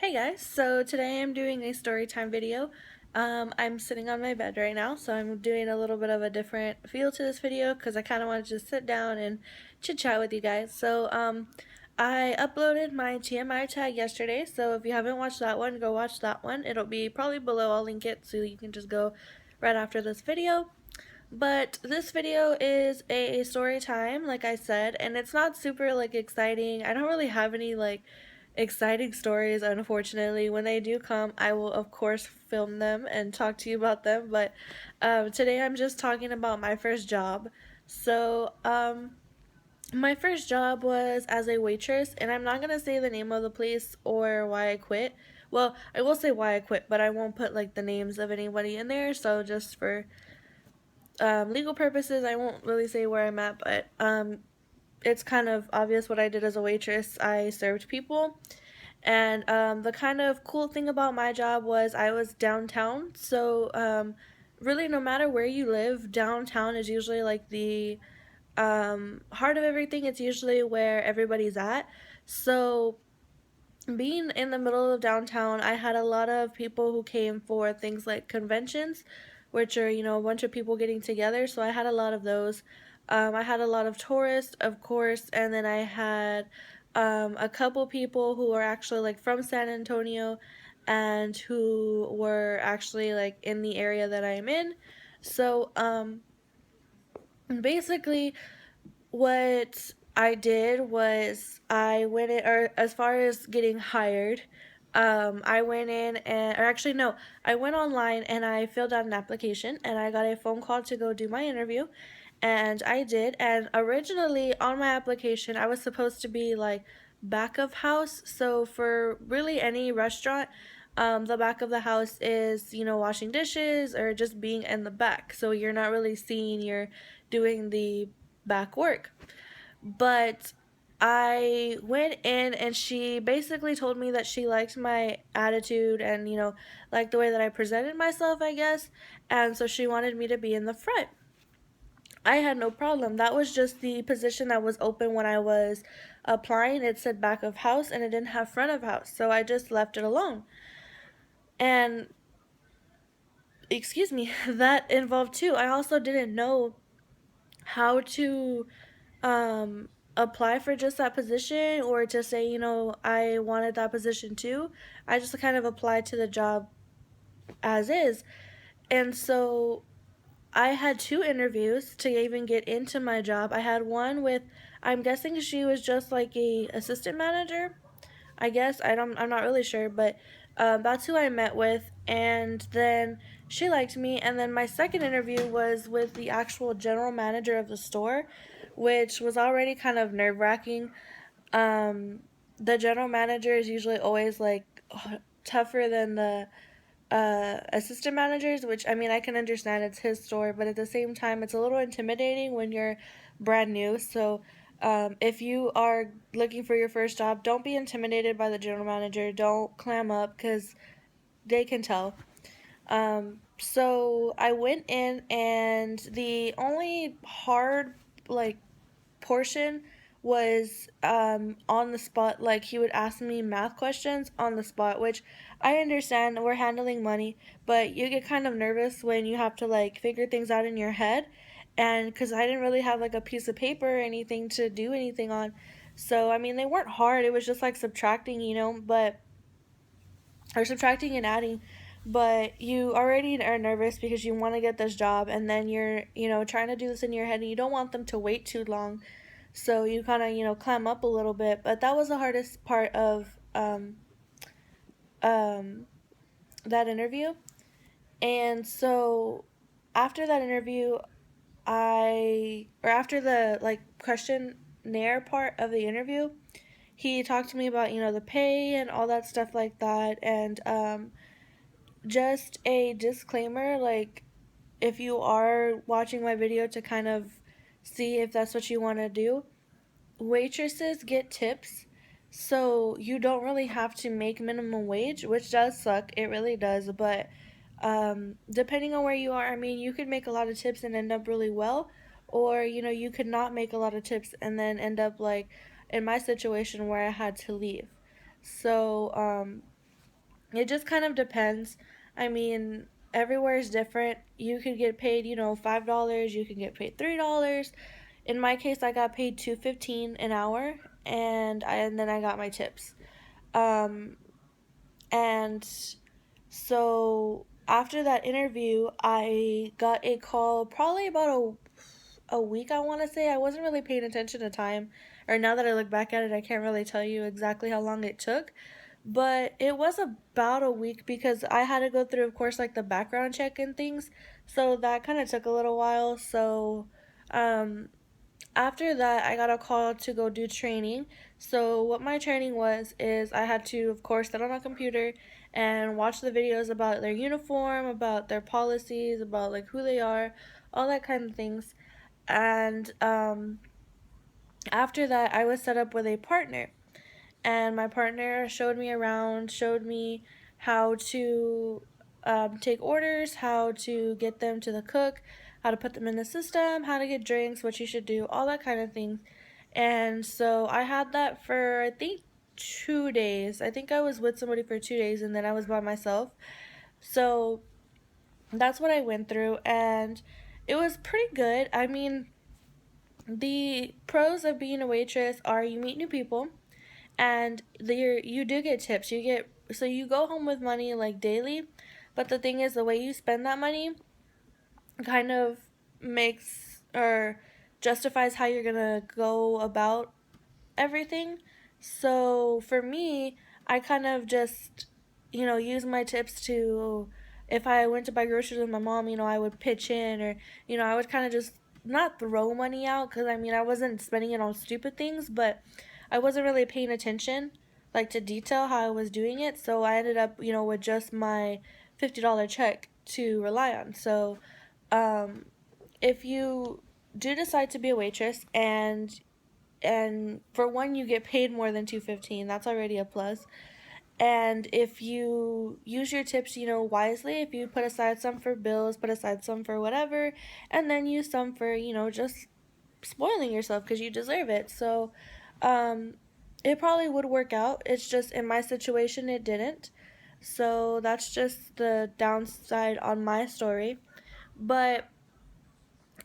Hey guys, so today I'm doing a story time video. I'm sitting on my bed right now, so I'm doing a little bit of a different feel to this video because I kind of wanted to just sit down and chit chat with you guys. I uploaded my TMI tag yesterday, so if you haven't watched that one, go watch that one. It'll be probably below, I'll link it so you can just go right after this video. But this video is a story time, like I said, and it's not super exciting. I don't really have any exciting stories, unfortunately. When they do come, I will of course film them and talk to you about them. But today I'm just talking about my first job. My first job was as a waitress, and I'm not gonna say the name of the place or why I quit. Well, I will say why I quit, but I won't put the names of anybody in there. So just for legal purposes, I won't really say where I'm at, but it's kind of obvious what I did as a waitress. I served people, and the kind of cool thing about my job was I was downtown. Really, no matter where you live, downtown is usually the heart of everything. It's usually where everybody's at. So, being in the middle of downtown, I had a lot of people who came for things like conventions, which are, a bunch of people getting together. So I had a lot of those. I had a lot of tourists, of course, and then I had a couple people who were actually from San Antonio and who were actually in the area that I'm in. So basically, what I did was I went in, or as far as getting hired, I went in or actually, no, I went online and I filled out an application and I got a phone call to go do my interview. And I did. And originally on my application, I was supposed to be back of house. So for really any restaurant, the back of the house is, washing dishes or just being in the back. So you're not really seeing, you're doing the back work. But I went in and she basically told me that she liked my attitude and, liked the way that I presented myself, I guess. And so she wanted me to be in the front. I had no problem. That was just the position that was open when I was applying. It said back of house and it didn't have front of house. So I just left it alone. And excuse me, that involved too. I also didn't know how to apply for just that position or to say, I wanted that position too. I just kind of applied to the job as is. And so I had two interviews to even get into my job. I had one with, I'm guessing she was just like a assistant manager. I guess I'm not really sure, but that's who I met with, and then she liked me. And then my second interview was with the actual general manager of the store, which was already kind of nerve-wracking. The general manager is usually always tougher than the assistant managers, which I mean I can understand, it's his store, but at the same time it's a little intimidating when you're brand new. So if you are looking for your first job, don't be intimidated by the general manager. Don't clam up because they can tell. So I went in, and the only hard portion was on the spot. Like, he would ask me math questions on the spot, which I understand, we're handling money, but you get kind of nervous when you have to figure things out in your head. And because I didn't really have a piece of paper or anything to do anything on, so I mean they weren't hard. It was just subtracting, but or subtracting and adding, but you already are nervous because you want to get this job, and then you're trying to do this in your head and you don't want them to wait too long, so you kind of climb up a little bit. But that was the hardest part of um, that interview. And so after that interview, after the questionnaire part of the interview, he talked to me about the pay and all that stuff like that. And just a disclaimer, if you are watching my video to kind of see if that's what you want to do, waitresses get tips, so you don't really have to make minimum wage, which does suck. It really does. But depending on where you are, I mean, you could make a lot of tips and end up really well, or you could not make a lot of tips and then end up in my situation where I had to leave. So It just kind of depends. I mean, everywhere is different. You could get paid, $5, you can get paid $3. In my case, I got paid $2.15 an hour, and then I got my tips. Um and so after that interview, I got a call probably about a week, I want to say. I wasn't really paying attention to time. Or now that I look back at it, I can't really tell you exactly how long it took. But it was about a week because I had to go through, of course, like the background check and things. So that kind of took a little while. So um, after that, I got a call to go do training. So what my training was is I had to, of course, sit on a computer and watch the videos about their uniform, about their policies, about like who they are, all that kind of things. And after that, I was set up with a partner, and my partner showed me around, showed me how to take orders, how to get them to the cook, how to put them in the system, how to get drinks, what you should do, all that kind of thing. And so I had that for, I think, 2 days. I think I was with somebody for 2 days, and then I was by myself. So that's what I went through, and it was pretty good. I mean, the pros of being a waitress are you meet new people, and you do get tips. You go home with money like daily, but the thing is, the way you spend that money kind of makes or justifies how you're gonna go about everything. So for me, I kind of just, use my tips to, if I went to buy groceries with my mom, I would pitch in, or, I would kind of just not throw money out, because I mean, I wasn't spending it on stupid things, but I wasn't really paying attention, like to detail how I was doing it. So I ended up, with just my $50 check to rely on. So, um, if you do decide to be a waitress, and for one, you get paid more than 215, that's already a plus. And if you use your tips, wisely, if you put aside some for bills, put aside some for whatever, and then use some for, just spoiling yourself because you deserve it. So um it probably would work out. It's just in my situation it didn't. So that's just the downside on my story. But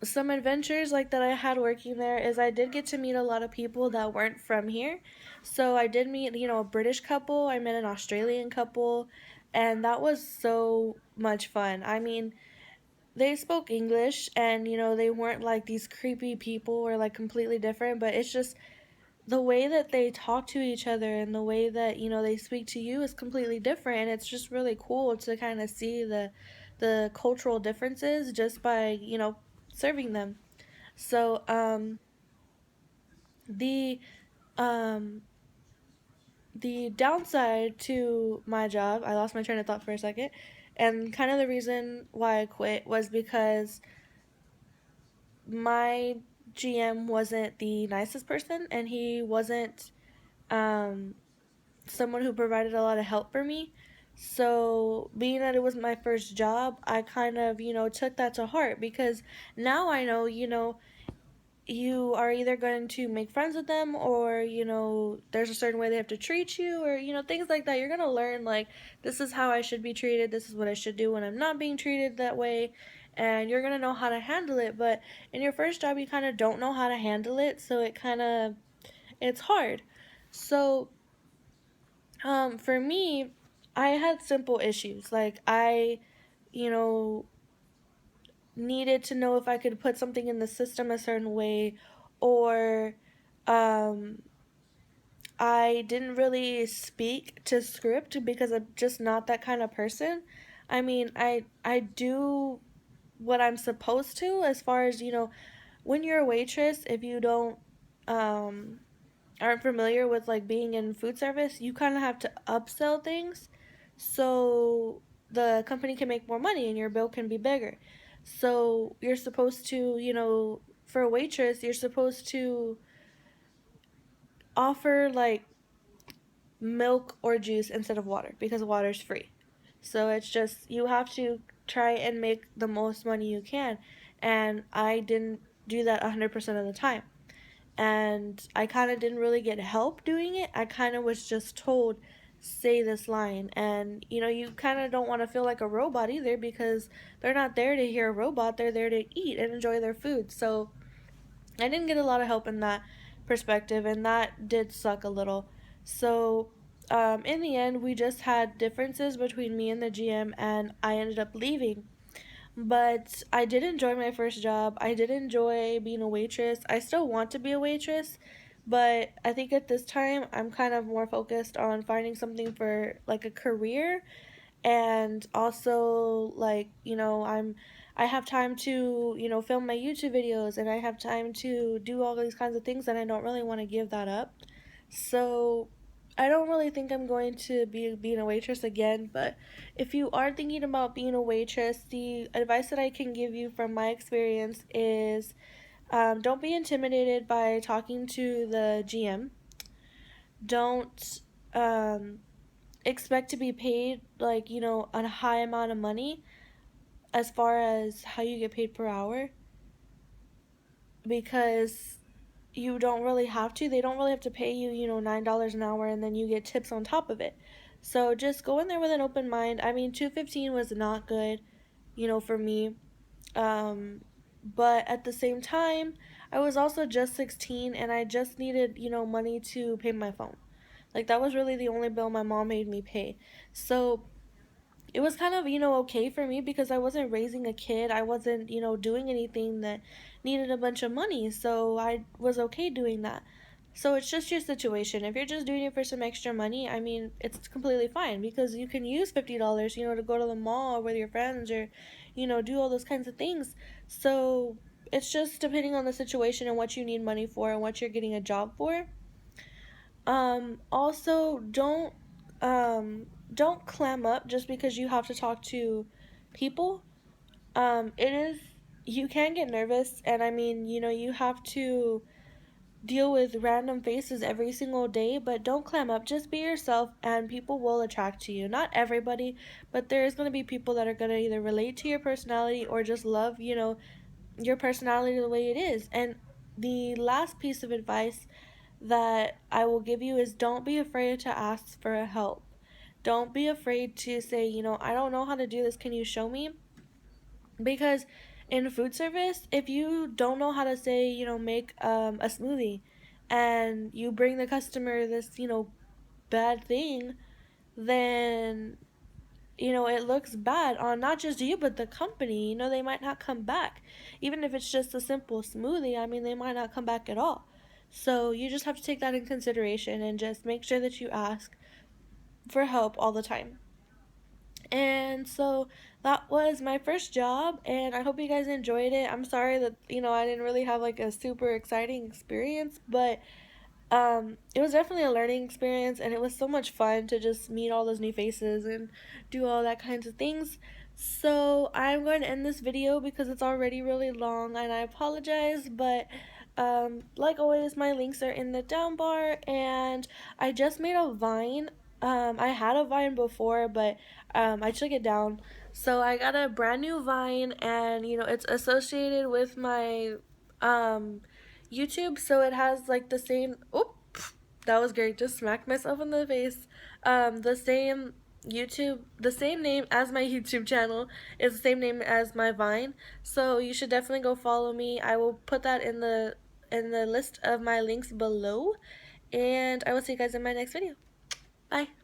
some adventures like that I had working there is I did get to meet a lot of people that weren't from here. So I did meet, a British couple, I met an Australian couple, and that was so much fun. I mean, they spoke English, and they weren't like these creepy people or like completely different, but it's just the way that they talk to each other and the way that they speak to you is completely different, and it's just really cool to kind of see the cultural differences just by serving them. So the um the downside to my job, I lost my train of thought for a second, and kind of the reason why I quit was because my GM wasn't the nicest person, and he wasn't um someone who provided a lot of help for me. So, being that it was my first job, I kind of, took that to heart, because now I know, you are either going to make friends with them, or, there's a certain way they have to treat you, or, things like that. You're going to learn, like, this is how I should be treated, this is what I should do when I'm not being treated that way, and you're going to know how to handle it. But in your first job, you kind of don't know how to handle it, so it's hard. So, for me, I had simple issues. Like, you know, needed to know if I could put something in the system a certain way, or um, I didn't really speak to script because I'm just not that kind of person. I mean, I do what I'm supposed to, as far as, when you're a waitress, if you don't um aren't familiar with like being in food service, you kind of have to upsell things so the company can make more money and your bill can be bigger. So you're supposed to, for a waitress, you're supposed to offer like milk or juice instead of water, because water's free. So it's just, you have to try and make the most money you can. And I didn't do that 100% of the time, and I kind of didn't really get help doing it. I kind of was just told, say this line. And you kind of don't want to feel like a robot either, because they're not there to hear a robot, they're there to eat and enjoy their food. So I didn't get a lot of help in that perspective, and that did suck a little. So in the end, we just had differences between me and the GM, and I ended up leaving. But I did enjoy my first job. I did enjoy being a waitress. I still want to be a waitress, but I think at this time I'm kind of more focused on finding something for like a career. And also, like, I have time to film my YouTube videos, and I have time to do all these kinds of things, and I don't really want to give that up. So I don't really think I'm going to be being a waitress again. But if you are thinking about being a waitress, the advice that I can give you from my experience is, don't be intimidated by talking to the GM. Don't um, expect to be paid like a high amount of money as far as how you get paid per hour, because you don't really have to. They don't really have to pay you, $9 an hour, and then you get tips on top of it. So just go in there with an open mind. I mean, 215 was not good, for me. Um, but at the same time, I was also just 16, and I just needed, money to pay my phone. Like, that was really the only bill my mom made me pay. So it was kind of, okay for me, because I wasn't raising a kid. I wasn't, doing anything that needed a bunch of money. So I was okay doing that. So it's just your situation. If you're just doing it for some extra money, I mean, it's completely fine, because you can use $50, to go to the mall with your friends, or, do all those kinds of things. So it's just depending on the situation and what you need money for and what you're getting a job for. Also, don't clam up just because you have to talk to people. It is, you can get nervous, and I mean, you have to deal with random faces every single day, but don't clam up. Just be yourself, and people will attract to you. Not everybody, but there's going to be people that are going to either relate to your personality or just love, your personality the way it is. And the last piece of advice that I will give you is, don't be afraid to ask for help. Don't be afraid to say, I don't know how to do this. Can you show me? Because in food service, if you don't know how to say, make a smoothie, and you bring the customer this, bad thing, then it looks bad on not just you but the company. They might not come back. Even if it's just a simple smoothie, I mean, they might not come back at all. So you just have to take that in consideration and just make sure that you ask for help all the time. And so that was my first job, and I hope you guys enjoyed it. I'm sorry that, I didn't really have like a super exciting experience, but it was definitely a learning experience, and it was so much fun to just meet all those new faces and do all that kinds of things. So I'm going to end this video because it's already really long, and I apologize, but like always, my links are in the down bar, and I just made a Vine. I had a Vine before, but I took it down. So I got a brand new Vine, and it's associated with my um YouTube, so it has like the same. Oop, that was great. Just smacked myself in the face. The same YouTube, the same name as my YouTube channel is the same name as my Vine. So you should definitely go follow me. I will put that in the list of my links below, and I will see you guys in my next video. Bye.